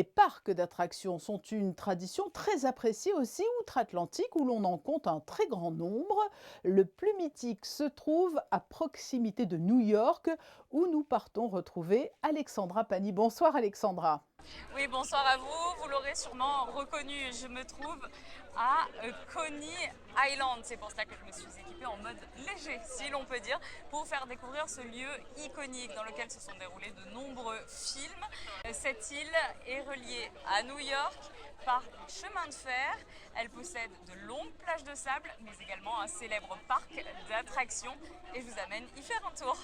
Les parcs d'attractions sont une tradition très appréciée aussi outre-Atlantique où l'on en compte un très grand nombre. Le plus mythique se trouve à proximité de New York où nous partons retrouver Alexandra Pani. Bonsoir Alexandra. Oui, bonsoir à vous. Vous l'aurez sûrement reconnu, je me trouve à Coney Island. C'est pour cela que je me suis équipée en mode léger, si l'on peut dire, pour vous faire découvrir ce lieu iconique dans lequel se sont déroulés de nombreux films. Cette île est reliée à New York par des chemins de fer. Elle possède de longues plages de sable, mais également un célèbre parc d'attractions. Et je vous amène y faire un tour.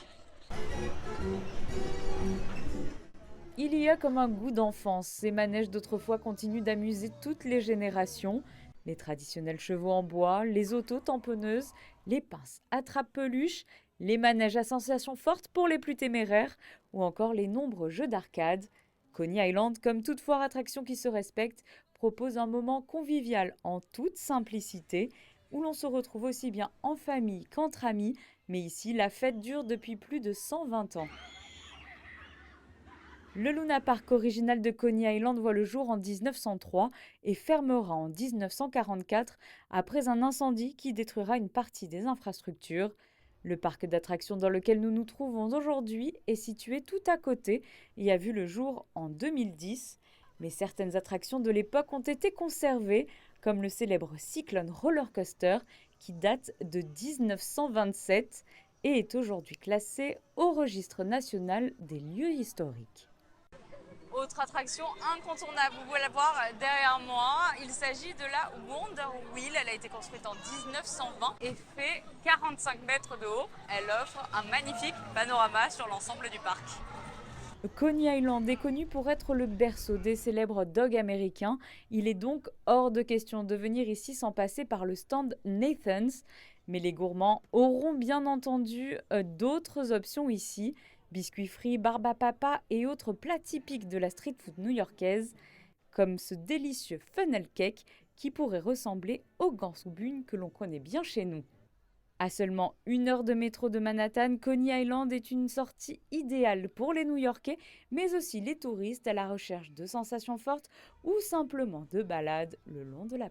Il y a comme un goût d'enfance. Ces manèges d'autrefois continuent d'amuser toutes les générations. Les traditionnels chevaux en bois, les autos tamponneuses, les pinces attrape-peluche, les manèges à sensations fortes pour les plus téméraires ou encore les nombreux jeux d'arcade. Coney Island, comme toute foire attraction qui se respecte, propose un moment convivial en toute simplicité où l'on se retrouve aussi bien en famille qu'entre amis. Mais ici, la fête dure depuis plus de 120 ans. Le Luna Park original de Coney Island voit le jour en 1903 et fermera en 1944 après un incendie qui détruira une partie des infrastructures. Le parc d'attractions dans lequel nous nous trouvons aujourd'hui est situé tout à côté et a vu le jour en 2010. Mais certaines attractions de l'époque ont été conservées, comme le célèbre Cyclone Roller Coaster qui date de 1927 et est aujourd'hui classé au registre national des lieux historiques. Autre attraction incontournable, vous pouvez la voir derrière moi, il s'agit de la Wonder Wheel. Elle a été construite en 1920 et fait 45 mètres de haut. Elle offre un magnifique panorama sur l'ensemble du parc. Coney Island est connu pour être le berceau des célèbres dogs américains. Il est donc hors de question de venir ici sans passer par le stand Nathan's. Mais les gourmands auront bien entendu d'autres options ici. Biscuits frits, barbe à papa et autres plats typiques de la street food new-yorkaise, comme ce délicieux funnel cake qui pourrait ressembler au gansouboune que l'on connaît bien chez nous. À seulement 1 heure de métro de Manhattan, Coney Island est une sortie idéale pour les New-Yorkais, mais aussi les touristes à la recherche de sensations fortes ou simplement de balades le long de la